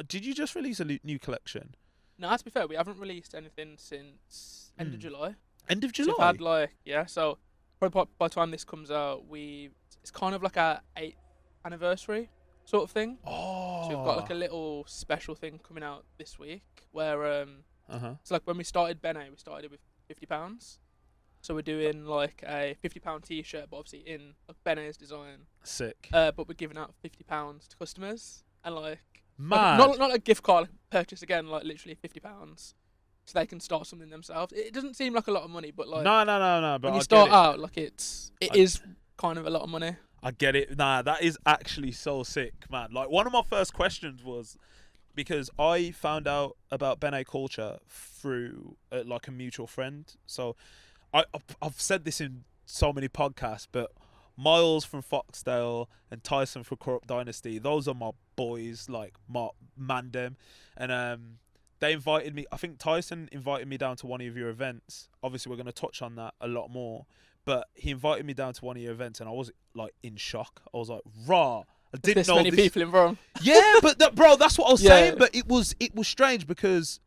Did you just release a new collection? No, to be fair, we haven't released anything since end of July. End of So July? we've had so probably by the time this comes out, it's kind of like our 8th anniversary sort of thing. Oh. So we've got like a little special thing coming out this week where it's like when we started Bene, we started it with £50. So we're doing like a £50 T-shirt, but obviously in like Bene's design. Sick. But we're giving out £50 to customers and Mad. not a gift card purchase again, like literally £50, so they can start something themselves. It doesn't seem like a lot of money, but like No. But when I you start get it. out, like it is kind of a lot of money. I get it. Nah, that is actually so sick, man. Like one of my first questions was because I found out about Bene culture through like a mutual friend. So I've said this in so many podcasts, but Miles from Foxdale and Tyson from Corrupt Dynasty, those are my boys, like my mandem. And they invited me. I think Tyson invited me down to one of your events. Obviously, we're going to touch on that a lot more. But he invited me down to one of your events, and I was like in shock. I was like, "Raw! I didn't There's know many this." people involved. Yeah, but bro, that's what I was Yeah. saying. But it was strange because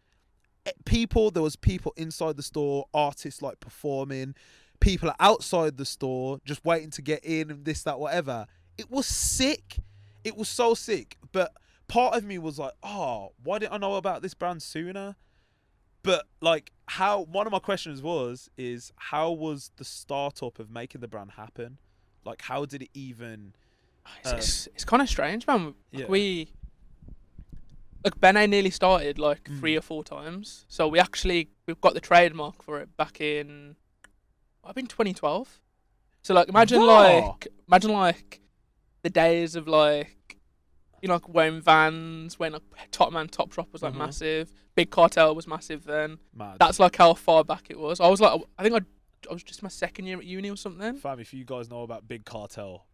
there was people inside the store, artists like performing, people outside the store just waiting to get in and this, that, whatever. It was sick. It was so sick. But part of me was like, oh, why didn't I know about this brand sooner? But like one of my questions is how was the startup of making the brand happen? Like how did it even It's kind of strange, man. Yeah. Bene nearly started like 3 or 4 times. So we've got the trademark for it back in 2012. So like imagine the days of like wearing Vans, when like Topshop was like massive. Big Cartel was massive then. Mad. That's like how far back it was. I was like, I think I was just my second year at uni or something. Fam, if you guys know about Big Cartel.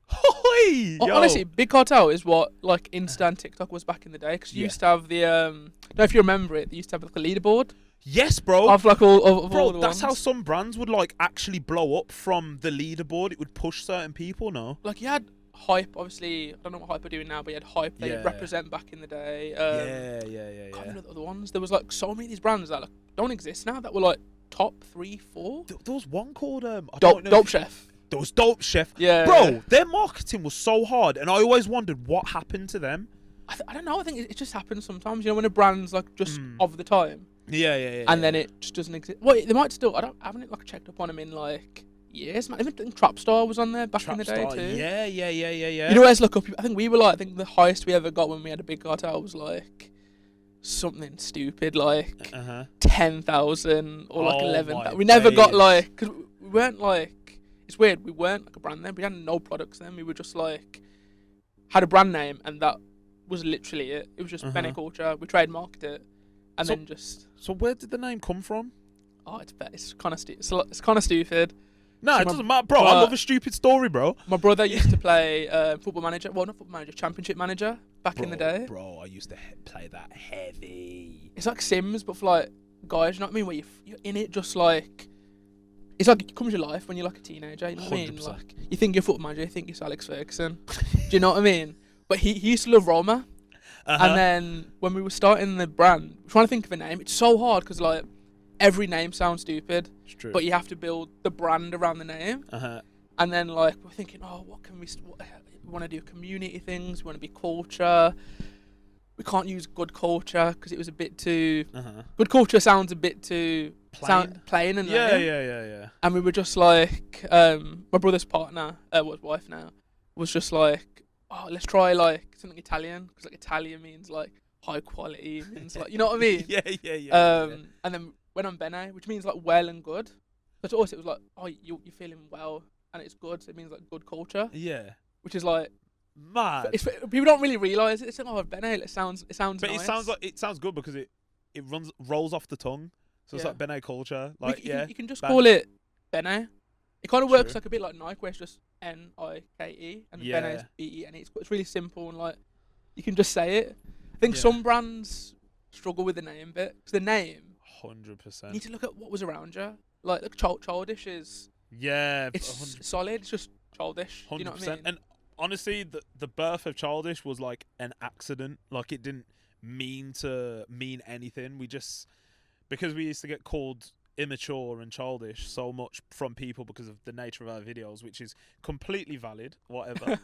Honestly, Big Cartel is what like Insta and TikTok was back in the day, because you used to have the I don't know if you remember it. They used to have like a leaderboard. Yes, bro. Of like all bro, the that's ones. how some brands would like actually blow up from the leaderboard. It would push certain people. No, like you had Hype. Obviously, I don't know what Hype are doing now, but you had Hype. They represent back in the day. Yeah. Can't remember the other ones. There was like so many of these brands that like don't exist now, that were like top 3, 4. There was one called Dope Chef. There was Dope Chef. Yeah, bro. Their marketing was so hard, and I always wondered what happened to them. I don't know. I think it just happens sometimes. When a brand's like just of the time. Yeah. And then it just doesn't exist. Well, they might still. I haven't like checked up on them in like years. Man. I think Trapstar was on there back in the day too. Yeah. You know, let's look up. I think we were like, I think the highest we ever got when we had a Big Cartel was like something stupid, like 10,000 or like 11,000. We never got like, because we weren't like, it's weird. We weren't like a brand then. We had no products then. We were just like had a brand name, and that was literally it. It was just Bene Culture. We trademarked it, and then just. So where did the name come from? Oh, it's kind of it's kind of stupid. No, it doesn't matter, bro. I love a stupid story, bro. My brother used to play Football Manager. Well, not Football Manager, Championship Manager back in the day. Bro, I used to play that heavy. It's like Sims, but for like guys, you know what I mean? Where you're in it, just like it's like it comes to life when you're like a teenager. You know what I mean? Like you think you're Football Manager, you think you're Alex Ferguson. Do you know what I mean? But he used to love Roma, and then when we were starting the brand, we're trying to think of a name. It's so hard because like. Every name sounds stupid, but you have to build the brand around the name. And then, like, we're thinking, oh, what can we want to do? Community things. We want to be culture. We can't use good culture because it was a bit too. Good culture sounds a bit too plain and yeah. And we were just like, my brother's partner, wife now, was just like, oh, let's try like something Italian, because like Italian means like high quality, means like, you know what I mean? Yeah. And then. Went on Bene, which means like well and good. So to us, it was like, oh, you're feeling well and it's good. So it means like good culture. Yeah. Which is like mad. People don't really realise it. It's like, oh, Bene. It sounds. But nice. It sounds good because it rolls off the tongue. So it's like Bene culture. Like you can just call it Bene. It kind of works like a bit like Nike, where it's just Nike and Bene is Bene. It's really simple and like you can just say it. I think some brands struggle with the name bit, because the name. 100%. You need to look at what was around you. Like childish is. Yeah. It's 100%. Solid. It's just childish. 100%. You know what I mean? And honestly, the birth of Childish was like an accident. Like it didn't mean anything. We just, because we used to get called immature and childish so much from people because of the nature of our videos, which is completely valid, whatever.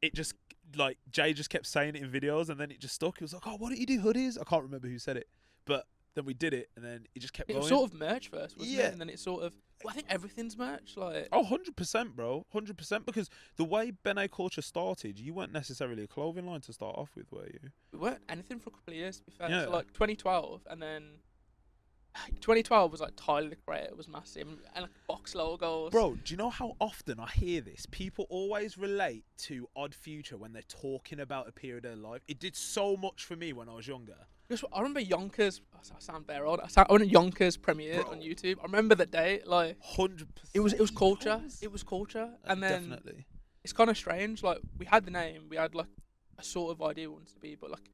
It just, like, Jay just kept saying it in videos, and then it just stuck. He was like, oh, why don't you do hoodies? I can't remember who said it, but then we did it, and then it just kept It going. was sort of merch first, wasn't Yeah. it? And then it sort of... Well, I think everything's merch. Like, Oh, 100%, bro. 100%. Because the way Bene Culture started, you weren't necessarily a clothing line to start off with, were you? we weren't anything for a couple of years, to be fair. Yeah. So, like, 2012, and then... 2012 was like Tyler the Creator was massive, and like box logos. Bro, do you know how often I hear this? People always relate to Odd Future when they're talking about a period of their life. It did so much for me when I was younger. Just, I remember Yonkers. I sound very old. I went to Yonkers premiered Bro. on YouTube. I remember that day. Like, 100%. it was culture. It was culture, and then Definitely. it's kind of strange. Like, we had the name, we had like a sort of idea we wanted to be, but like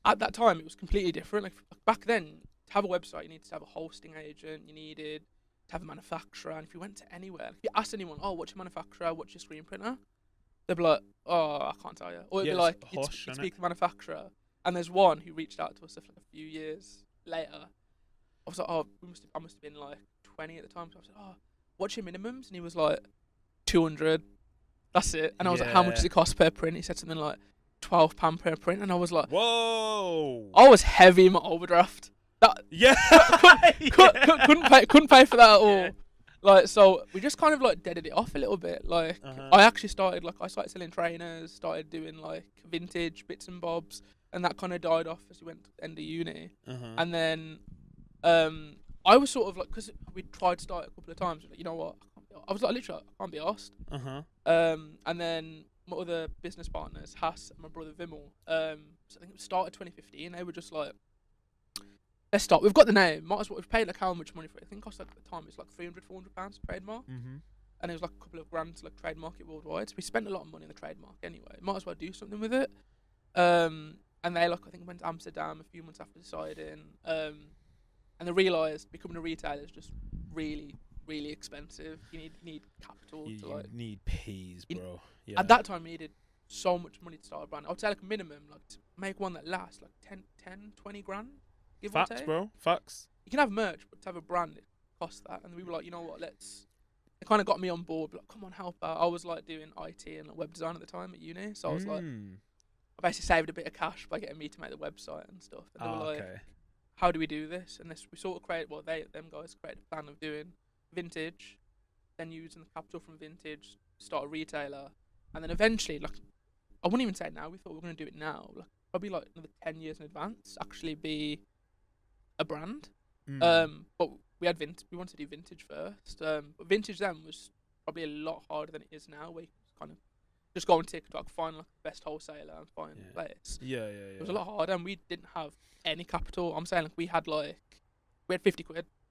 at that time it was completely different. Like back then, to have a website, you needed to have a hosting agent. You needed to have a manufacturer, and if you went to anywhere, if you asked anyone, "Oh, what's your manufacturer? What's your screen printer?" They'd be like, "Oh, I can't tell you." Or it'd be like, it's "You'd hush, you'd innit? speak to the manufacturer." And there's one who reached out to us like a few years later. I was like, "Oh, I must have been like 20 at the time." So I was like, "Oh, what's your minimums?" And he was like, 200. That's it. And I was like, "How much does it cost per print?" He said something like £12 per print, and I was like, Whoa. I was heavy in my overdraft. That Yeah. couldn't pay for that at all. Yeah. Like, so we just kind of like deaded it off a little bit. Like, I actually started selling trainers, started doing like vintage bits and bobs, and that kind of died off as we went to the end of uni. And then I was sort of like, because we tried to start it a couple of times, like, you know what, I was like, literally, I can't be asked. And then my other business partners, Hass and my brother Vimmel, so I think it started 2015. They were just like, let's start. We've got the name. Might as well. We've paid like how much money for it? I think it cost like at the time it's like £300-400 to trademark, and it was like a couple of grand to like trademark it worldwide. So we spent a lot of money on the trademark anyway. Might as well do something with it. And they like, I think, went to Amsterdam a few months after deciding, and they realised becoming a retailer is just really, really expensive. You need capital to like. You need peas, bro. Yeah. At that time, we needed so much money to start a brand. I would say like a minimum, like to make one that lasts like 10-20 grand. Give or Facts, take. bro. Facts. You can have merch, but to have a brand, it costs that. And we were like, you know what, let's... It kind of got me on board. Like, come on, help out. I was like doing IT and like, web design at the time at uni. So I was like... I basically saved a bit of cash by getting me to make the website and stuff. And they were like, how do we do this? And we sort of created... Well, them guys created a plan of doing vintage, then using the capital from vintage, start a retailer. And then eventually, like... I wouldn't even say now. We thought we were going to do it now. Like, probably like another 10 years in advance. Actually be... a brand, but we wanted to do vintage first. But vintage then was probably a lot harder than it is now. We kind of just go on TikTok, find like the best wholesaler and find a place. Yeah. It was a lot harder, and we didn't have any capital. I'm saying like we had 50 quid.